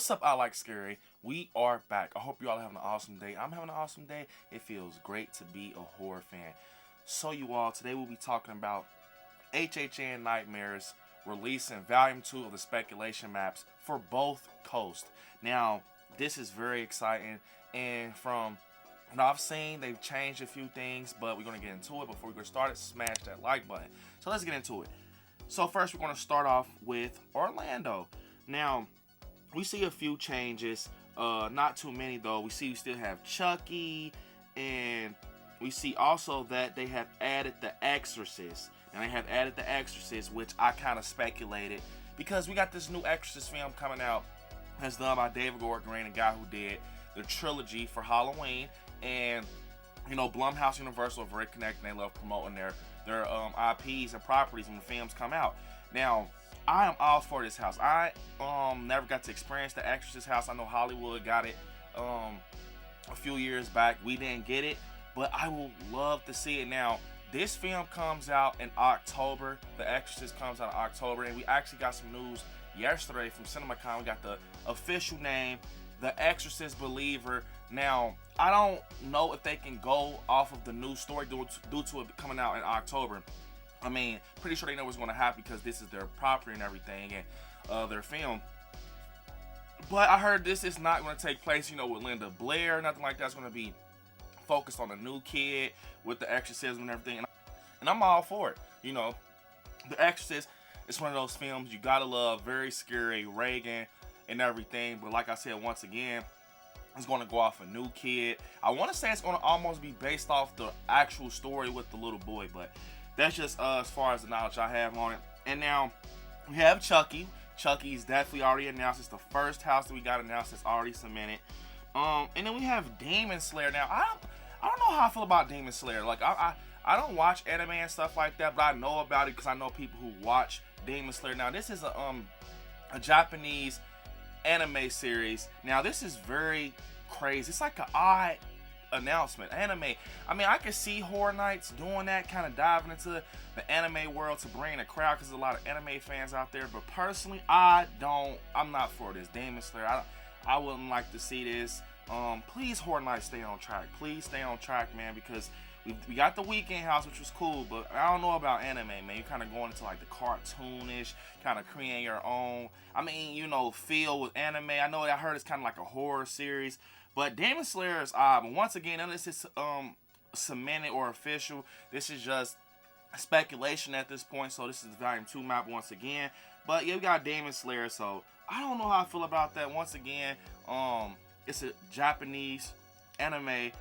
What's up, I Like Scary? We are back. I hope you all having an awesome day. I'm having an awesome day. It feels great to be a horror fan. So you all, today we'll be talking about HHN Nightmares releasing Volume 2 of the speculation maps for both coasts. Now, this is very exciting, and from what I've seen, they've changed a few things, but we're going to get into it. Before we get started, smash that like button. So let's get into it. So first, we're going to start off with Orlando. Now, we see a few changes, not too many though. We still have Chucky, and we see also that they have added The Exorcist. And they have added The Exorcist, which I kind of speculated, because we got this new Exorcist film coming out that's done by David Gordon Green, the guy who did the trilogy for Halloween. And you know, Blumhouse, Universal are very connected, and they love promoting their IPs and properties when the films come out. Now, I am all for this house. I never got to experience the Exorcist house. I know Hollywood got it a few years back. We didn't get it, but I would love to see it. Now, this film comes out in October. The Exorcist comes out in October, and we actually got some news yesterday from CinemaCon. We got the official name, The Exorcist Believer. Now, I don't know if they can go off of the new story due to it coming out in October. I mean, pretty sure they know what's going to happen because this is their property and everything, and their film. But I heard this is not going to take place, you know, with Linda Blair, nothing like that. It's going to be focused on a new kid with the exorcism and everything. And I'm all for it. You know, The Exorcist is one of those films you gotta love, very scary, Reagan and everything. But like I said, once again, it's going to go off a new kid. I want to say it's going to almost be based off the actual story with the little boy, but that's just as far as the knowledge I have on it. And now we have Chucky. Chucky's definitely already announced. It's the first house that we got announced that's already cemented. And then we have Damon Slayer. Now, I don't know how I feel about Damon Slayer. Like, I don't watch anime and stuff like that, but I know about it because I know people who watch Damon Slayer. Now, this is a Japanese anime series. Now, this is very crazy. It's like an odd announcement. Anime. I mean, I could see Horror Nights doing that, kind of diving into the anime world to bring a crowd, because there's a lot of anime fans out there. But personally, I'm not for this. Demon Slayer, I wouldn't like to see this. Please, Horror Nights, stay on track. Please stay on track, man, because we got the Weekend House, which was cool, but I don't know about anime, man. You're kind of going into like the cartoonish, kind of creating your own, I mean, you know, feel with anime. I know, I heard it's kind of like a horror series, but Demon Slayer is odd. But once again, none of this is cemented or official. This is just speculation at this point. So this is Volume 2 map once again. But yeah, we got Demon Slayer, so I don't know how I feel about that. Once again, it's a Japanese anime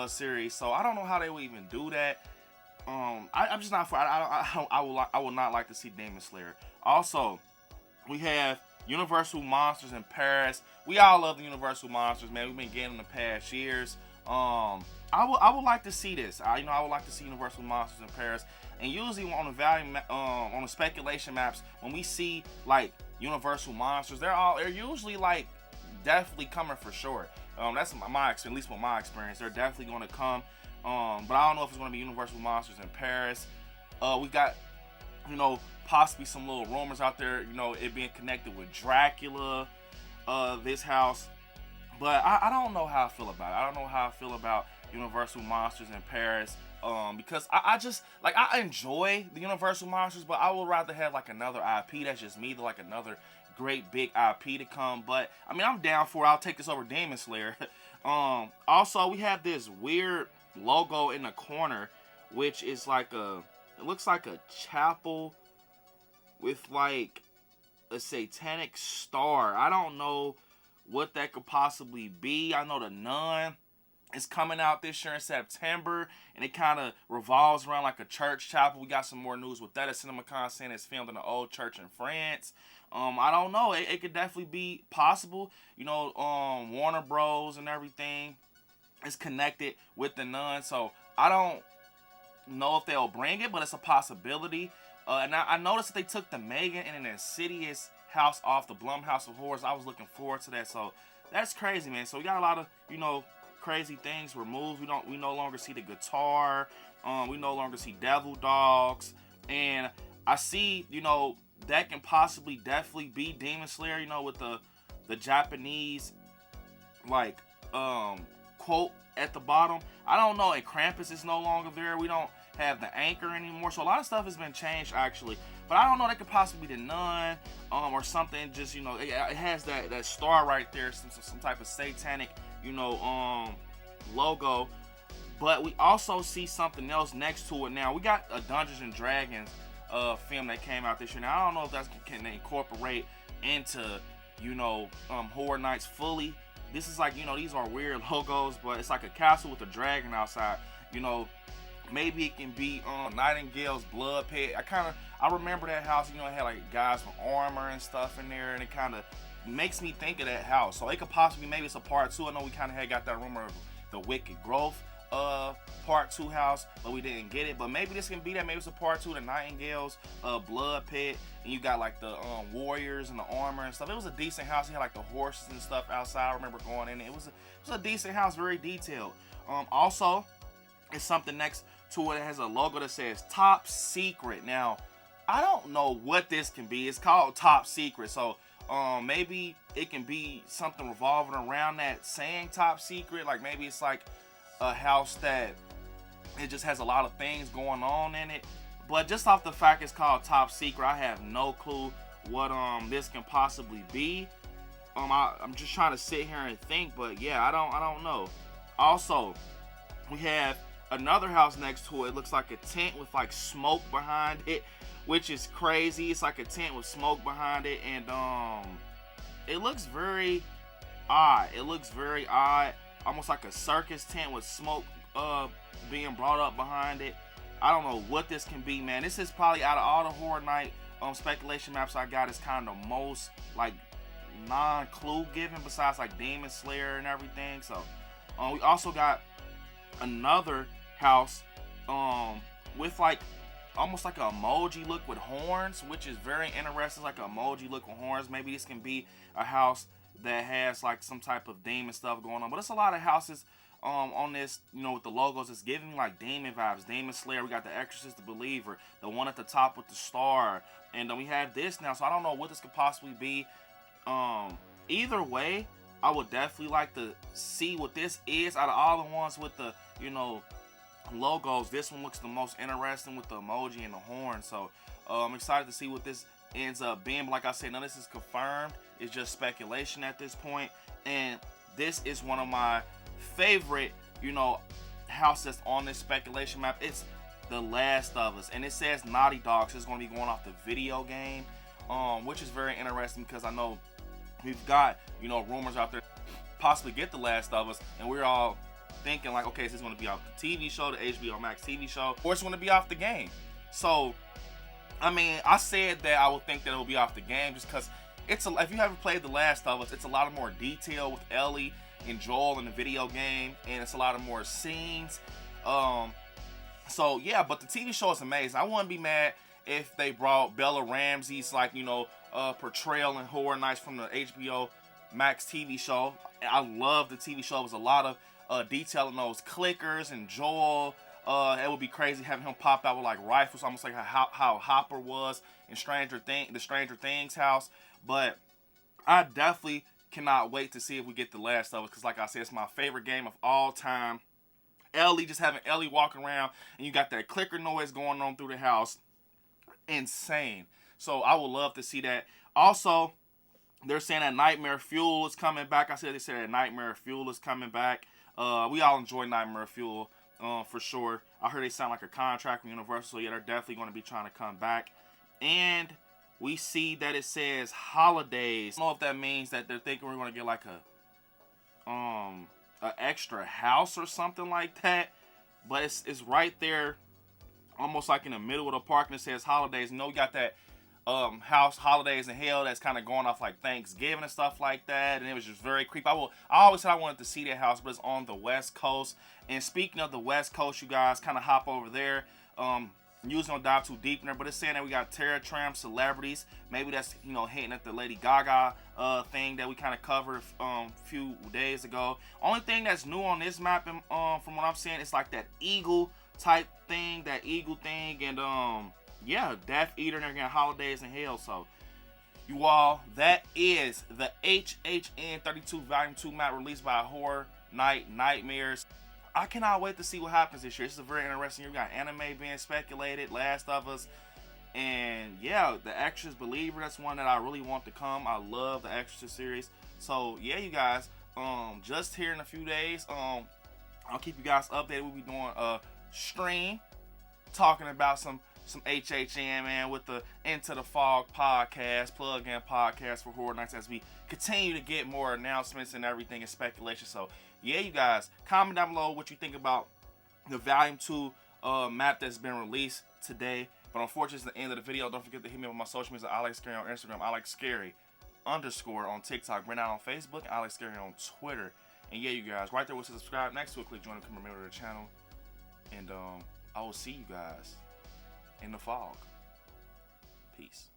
series, so I don't know how they would even do that. I'm just not for. I would not like to see Demon Slayer. Also, we have Universal Monsters in Paris. We all love the Universal Monsters, man. We've been getting them the past years. I would like to see this. I would like to see Universal Monsters in Paris. And usually on the speculation maps, when we see like Universal Monsters, they're usually like definitely coming for sure. That's at least with my experience. They're definitely going to come. But I don't know if it's going to be Universal Monsters in Paris. We got, you know, possibly some little rumors out there, you know, it being connected with Dracula, this house. But I don't know how I feel about it. I don't know how I feel about Universal Monsters in Paris. Because I just, like, I enjoy the Universal Monsters, but I would rather have like another IP. That's just me, like another great big IP to come. But I mean, I'm down for it. I'll take this over Demon Slayer. Also, we have this weird logo in the corner, which is like it looks like a chapel with like a satanic star. I don't know what that could possibly be. I know The Nun is coming out this year in September, and it kind of revolves around like a church chapel. We got some more news with that at CinemaCon, saying it's filmed in an old church in France. I don't know. It could definitely be possible. You know, Warner Bros. And everything is connected with The Nun, so I don't know if they'll bring it, but it's a possibility. And I noticed that they took the Megan and an Insidious house off the Blumhouse of Horrors. I was looking forward to that, so that's crazy, man. So we got a lot of, you know, crazy things removed. We no longer see the guitar. We no longer see devil dogs, and I see, you know, that can possibly definitely be Demon Slayer, you know, with the the Japanese like quote at the bottom. I don't know, and Krampus is no longer there. We don't have the anchor anymore, so a lot of stuff has been changed actually. But I don't know, that could possibly be the nun or something. Just, you know, it has that star right there, some type of satanic, you know, logo. But we also see something else next to it. Now we got a Dungeons and Dragons film that came out this year. Now I don't know if that's can incorporate into, you know, Horror Nights fully. This is like, you know, these are weird logos, but it's like a castle with a dragon outside. You know, maybe it can be Nightingale's blood pit. I remember that house. You know, it had like guys with armor and stuff in there, and it kind of makes me think of that house. So it could possibly, maybe it's a part 2. I know we kind of had got that rumor of the Wicked Growth part 2 house, but we didn't get it. But maybe this can be that. Maybe it's a part 2 of the Nightingale's blood pit, and you got like the warriors and the armor and stuff. It was a decent house. It had like the horses and stuff outside. I remember going in. It was a decent house, very detailed. Also, it's something next to it. It has a logo that says Top Secret. Now, I don't know what this can be. It's called Top Secret, so maybe it can be something revolving around that saying Top Secret. Like maybe it's like a house that it just has a lot of things going on in it. But just off the fact it's called Top Secret, I have no clue what this can possibly be. I'm just trying to sit here and think, but yeah, I don't know. Also, we have another house next to it. It looks like a tent with like smoke behind it, which is crazy. It's like a tent with smoke behind it, and it looks very odd. It looks very odd, almost like a circus tent with smoke being brought up behind it. I don't know what this can be, man. This is probably, out of all the Horror Night speculation maps I got, is kind of the most like non-clue given, besides like Damon Slayer and everything. So we also got another house with like almost like an emoji look with horns, which is very interesting. Like an emoji look with horns. Maybe this can be a house that has like some type of demon stuff going on. But it's a lot of houses on this, you know, with the logos. It's giving me like demon vibes. Damon Slayer. We got the Exorcist, the Believer, the one at the top with the star, and then we have this now. So I don't know what this could possibly be. Either way, I would definitely like to see what this is. Out of all the ones with the, you know, logos, this one looks the most interesting with the emoji and the horn. So I'm excited to see what this ends up being. But like I said, none of this is confirmed. It's just speculation at this point. And this is one of my favorite, you know, houses on this speculation map. It's The Last of Us, and it says Naughty Dog, so it's going to be going off the video game, which is very interesting because I know we've got, you know, rumors out there possibly get The Last of Us, and we're all thinking like, okay, is this going to be off the TV show, the HBO Max TV show, or it's going to be off the game? So, I mean, I said that I would think that it will be off the game just because if you haven't played The Last of Us, it's a lot of more detail with Ellie and Joel in the video game, and it's a lot of more scenes. So yeah, but the TV show is amazing. I wouldn't be mad if they brought Bella Ramsey's, like, you know, portrayal in Horror Nights from the HBO Max TV show. I love the TV show. It was a lot of detail in those clickers and Joel. It would be crazy having him pop out with like rifles, almost like how Hopper was in the Stranger Things house. But I definitely cannot wait to see if we get The Last of Us, because like I said, it's my favorite game of all time. Ellie, just having Ellie walking around, and you got that clicker noise going on through the house. Insane. So I would love to see that. Also, they're saying that Nightmare Fuel is coming back. They said that Nightmare Fuel is coming back. We all enjoy Nightmare Fuel for sure. I heard they sound like a contract with Universal, so yeah, they're definitely going to be trying to come back. And we see that it says holidays. I don't know if that means that they're thinking we're going to get like a extra house or something like that, but it's right there, almost like in the middle of the park, and it says holidays. You know, we got that house, Holidays in Hell, that's kind of going off like Thanksgiving and stuff like that, and it was just very creepy. I always said I wanted to see that house, but it's on the West Coast. And speaking of the West Coast, you guys kind of hop over there. Usually don't dive too deep in there, but it's saying that we got Terror Tram celebrities. Maybe that's, you know, hitting at the Lady Gaga thing that we kind of covered a few days ago. Only thing that's new on this map, from what I'm seeing, it's like that eagle type thing, and yeah, Death Eater, and they're getting Holidays in Hell. So You all, that is the HHN 32 Volume 2 map released by Horror Night Nightmares. I cannot wait to see what happens this year. This is a very interesting year. We got anime being speculated, Last of Us, and yeah, The Exorcist Believer. That's one that I really want to come. I love the Exorcist series. So yeah, you guys, just here in a few days, I'll keep you guys updated. We'll be doing a stream talking about some HHN, man, with the Into the Fog podcast, plug-in podcast for Horror Nights, as we continue to get more announcements and everything and speculation. So yeah, you guys, comment down below what you think about the Volume 2 map that's been released today. But unfortunately, it's the end of the video. Don't forget to hit me up on my social media. ILIKESCARY on Instagram, ILIKESCARY _ on TikTok, right now on Facebook, and ILIKESCARY on Twitter. And yeah, you guys, right there, we'll subscribe next to it. Click join and become a member of the channel. And I will see you guys in the fog. Peace.